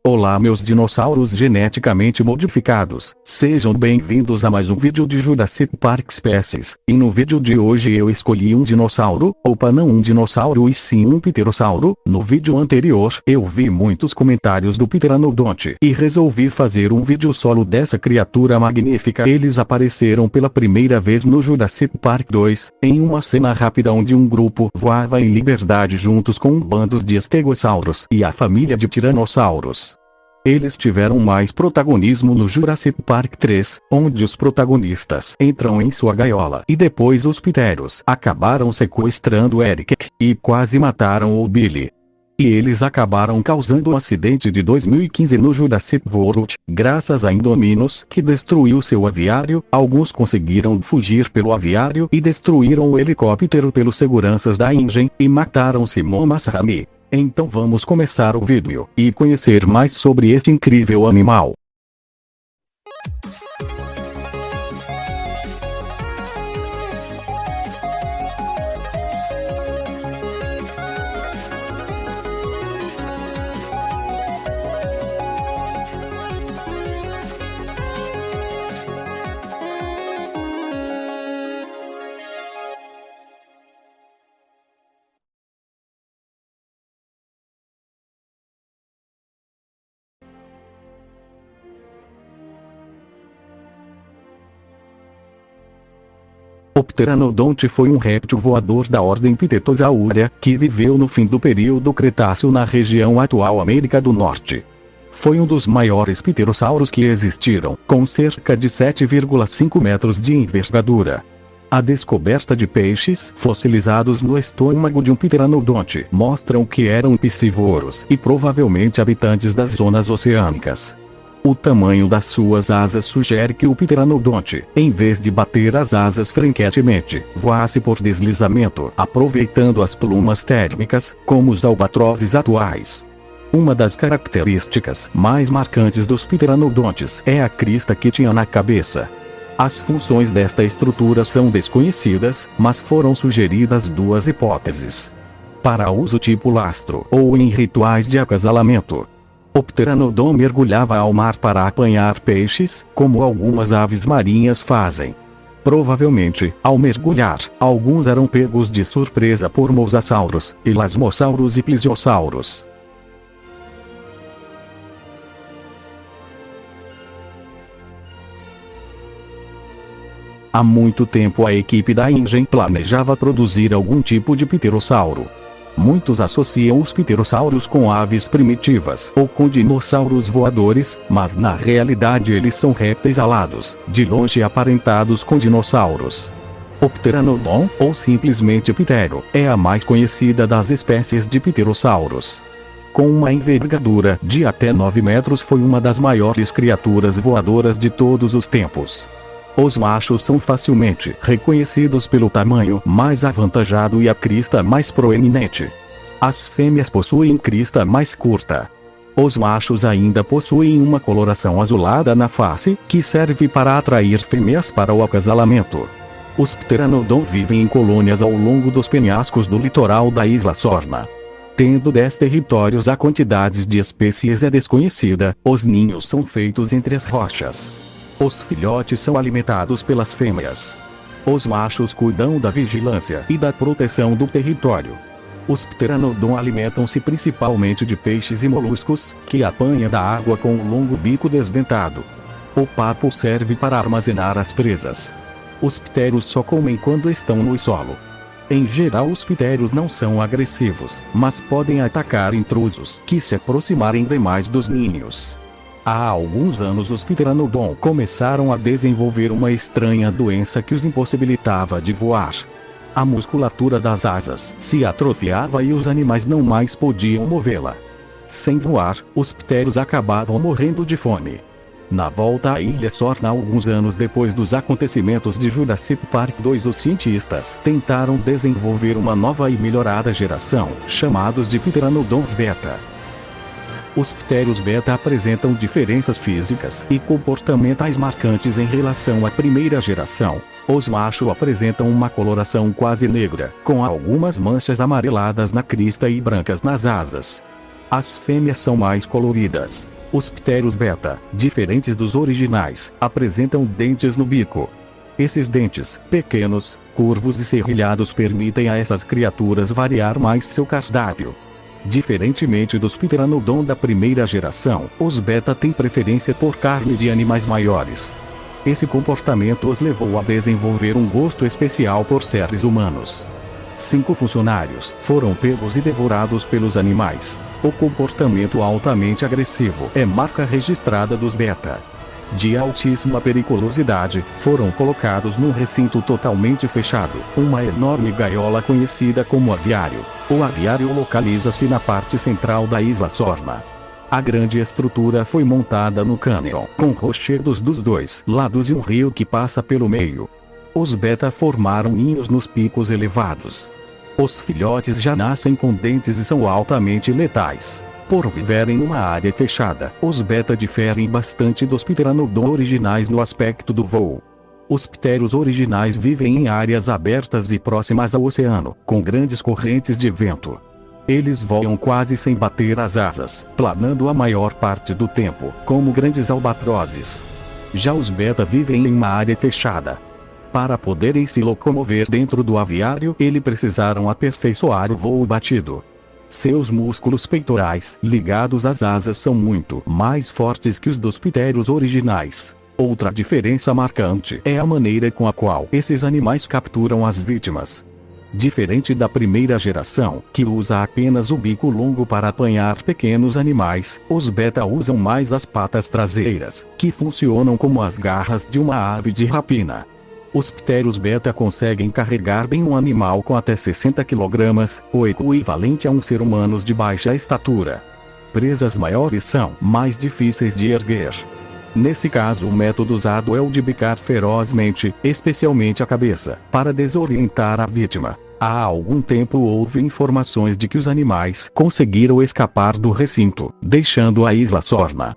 Olá meus dinossauros geneticamente modificados, sejam bem-vindos a mais um vídeo de Jurassic Park Species, e no vídeo de hoje eu escolhi um dinossauro, não um dinossauro e sim um pterossauro. No vídeo anterior eu vi muitos comentários do Pteranodonte e resolvi fazer um vídeo solo dessa criatura magnífica. Eles apareceram pela primeira vez no Jurassic Park 2, em uma cena rápida onde um grupo voava em liberdade juntos com bandos de estegossauros e a família de tiranossauros. Eles tiveram mais protagonismo no Jurassic Park 3, onde os protagonistas entram em sua gaiola e depois os pteros acabaram sequestrando Eric e quase mataram o Billy. E eles acabaram causando um acidente de 2015 no Jurassic World, graças a Indominus que destruiu seu aviário. Alguns conseguiram fugir pelo aviário e destruíram o helicóptero pelos seguranças da InGen e mataram Simon Masrani. Então vamos começar o vídeo e conhecer mais sobre este incrível animal. O Pteranodonte foi um réptil voador da ordem Pteranosauria, que viveu no fim do período Cretáceo na região atual América do Norte. Foi um dos maiores pterossauros que existiram, com cerca de 7,5 metros de envergadura. A descoberta de peixes fossilizados no estômago de um pteranodonte mostram que eram piscívoros e provavelmente habitantes das zonas oceânicas. O tamanho das suas asas sugere que o pteranodonte, em vez de bater as asas frequentemente, voasse por deslizamento, aproveitando as plumas térmicas, como os albatrozes atuais. Uma das características mais marcantes dos pteranodontes é a crista que tinha na cabeça. As funções desta estrutura são desconhecidas, mas foram sugeridas duas hipóteses. Para uso tipo lastro ou em rituais de acasalamento. O pteranodon mergulhava ao mar para apanhar peixes, como algumas aves marinhas fazem. Provavelmente, ao mergulhar, alguns eram pegos de surpresa por mosassauros, elasmossauros e plesiosauros. Há muito tempo a equipe da InGen planejava produzir algum tipo de pterossauro. Muitos associam os pterossauros com aves primitivas ou com dinossauros voadores, mas na realidade eles são répteis alados, de longe aparentados com dinossauros. O Pteranodon, ou simplesmente ptero, é a mais conhecida das espécies de pterossauros. Com uma envergadura de até 9 metros, foi uma das maiores criaturas voadoras de todos os tempos. Os machos são facilmente reconhecidos pelo tamanho mais avantajado e a crista mais proeminente. As fêmeas possuem crista mais curta. Os machos ainda possuem uma coloração azulada na face, que serve para atrair fêmeas para o acasalamento. Os pteranodon vivem em colônias ao longo dos penhascos do litoral da Isla Sorna. Tendo 10 territórios, a quantidade de espécies é desconhecida. Os ninhos são feitos entre as rochas. Os filhotes são alimentados pelas fêmeas. Os machos cuidam da vigilância e da proteção do território. Os pteranodon alimentam-se principalmente de peixes e moluscos, que apanha da água com um longo bico desdentado. O papo serve para armazenar as presas. Os pteros só comem quando estão no solo. Em geral, os pteros não são agressivos, mas podem atacar intrusos que se aproximarem demais dos ninhos. Há alguns anos os pteranodon começaram a desenvolver uma estranha doença que os impossibilitava de voar. A musculatura das asas se atrofiava e os animais não mais podiam movê-la. Sem voar, os pteros acabavam morrendo de fome. Na volta à Ilha Sorna, alguns anos depois dos acontecimentos de Jurassic Park 2, os cientistas tentaram desenvolver uma nova e melhorada geração, chamados de pteranodons beta. Os pteros beta apresentam diferenças físicas e comportamentais marcantes em relação à primeira geração. Os machos apresentam uma coloração quase negra, com algumas manchas amareladas na crista e brancas nas asas. As fêmeas são mais coloridas. Os pteros beta, diferentes dos originais, apresentam dentes no bico. Esses dentes, pequenos, curvos e serrilhados, permitem a essas criaturas variar mais seu cardápio. Diferentemente dos pteranodon da primeira geração, os beta têm preferência por carne de animais maiores. Esse comportamento os levou a desenvolver um gosto especial por seres humanos. 5 funcionários foram pegos e devorados pelos animais. O comportamento altamente agressivo é marca registrada dos beta. De altíssima periculosidade, foram colocados num recinto totalmente fechado, uma enorme gaiola conhecida como aviário. O aviário localiza-se na parte central da Isla Sorna. A grande estrutura foi montada no cânion, com rochedos dos dois lados e um rio que passa pelo meio. Os beta formaram ninhos nos picos elevados. Os filhotes já nascem com dentes e são altamente letais. Por viverem numa área fechada, os beta diferem bastante dos pteranodon originais no aspecto do voo. Os pteros originais vivem em áreas abertas e próximas ao oceano, com grandes correntes de vento. Eles voam quase sem bater as asas, planando a maior parte do tempo, como grandes albatrozes. Já os beta vivem em uma área fechada. Para poderem se locomover dentro do aviário, eles precisaram aperfeiçoar o voo batido. Seus músculos peitorais, ligados às asas, são muito mais fortes que os dos pteros originais. Outra diferença marcante é a maneira com a qual esses animais capturam as vítimas. Diferente da primeira geração, que usa apenas o bico longo para apanhar pequenos animais, os beta usam mais as patas traseiras, que funcionam como as garras de uma ave de rapina. Os pteros beta conseguem carregar bem um animal com até 60 kg, o equivalente a um ser humano de baixa estatura. Presas maiores são mais difíceis de erguer. Nesse caso, o método usado é o de bicar ferozmente, especialmente a cabeça, para desorientar a vítima. Há algum tempo houve informações de que os animais conseguiram escapar do recinto, deixando a Isla Sorna.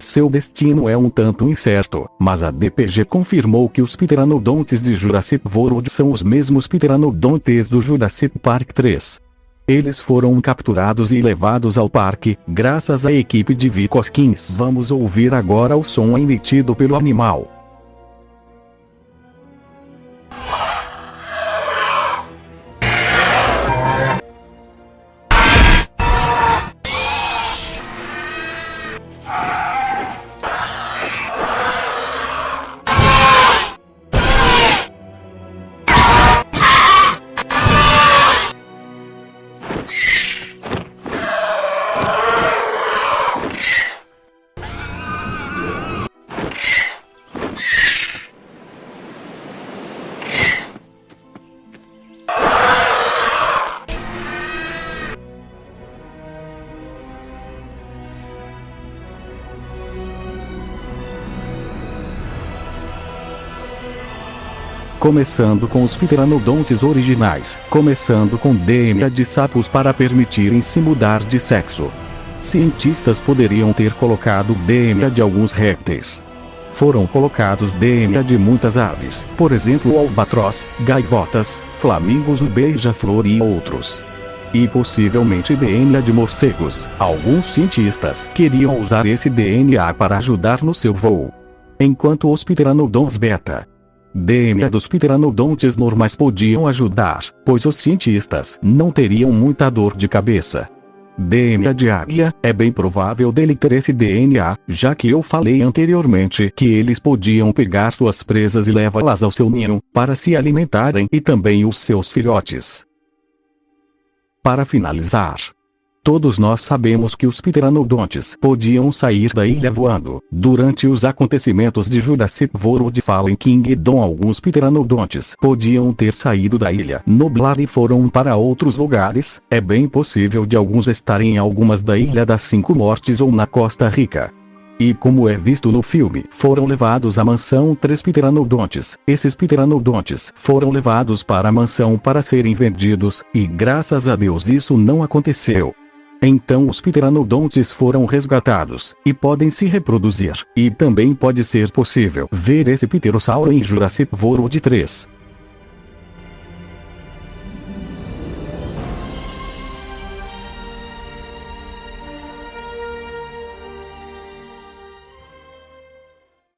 Seu destino é um tanto incerto, mas a DPG confirmou que os pteranodontes de Jurassic World são os mesmos pteranodontes do Jurassic Park 3. Eles foram capturados e levados ao parque, graças à equipe de Vic Hoskins. Vamos ouvir agora o som emitido pelo animal. Começando com os pteranodontes originais, começando com DNA de sapos para permitirem se mudar de sexo. Cientistas poderiam ter colocado DNA de alguns répteis. Foram colocados DNA de muitas aves, por exemplo albatroz, gaivotas, flamingos, beija-flor e outros. E possivelmente DNA de morcegos. Alguns cientistas queriam usar esse DNA para ajudar no seu voo. Enquanto os pteranodons beta, DNA dos pteranodontes normais podiam ajudar, pois os cientistas não teriam muita dor de cabeça. DNA de águia, é bem provável dele ter esse DNA, já que eu falei anteriormente que eles podiam pegar suas presas e levá-las ao seu ninho, para se alimentarem, e também os seus filhotes. Para finalizar, todos nós sabemos que os pteranodontes podiam sair da ilha voando. Durante os acontecimentos de Jurassic World Fallen Kingdom, alguns pteranodontes podiam ter saído da ilha Nublar e foram para outros lugares. É bem possível de alguns estarem em algumas da Ilha das 5 Mortes ou na Costa Rica. E como é visto no filme, foram levados à mansão 3 pteranodontes. Esses pteranodontes foram levados para a mansão para serem vendidos, e graças a Deus isso não aconteceu. Então os pteranodontes foram resgatados, e podem se reproduzir. E também pode ser possível ver esse pterossauro em Jurassic World 3.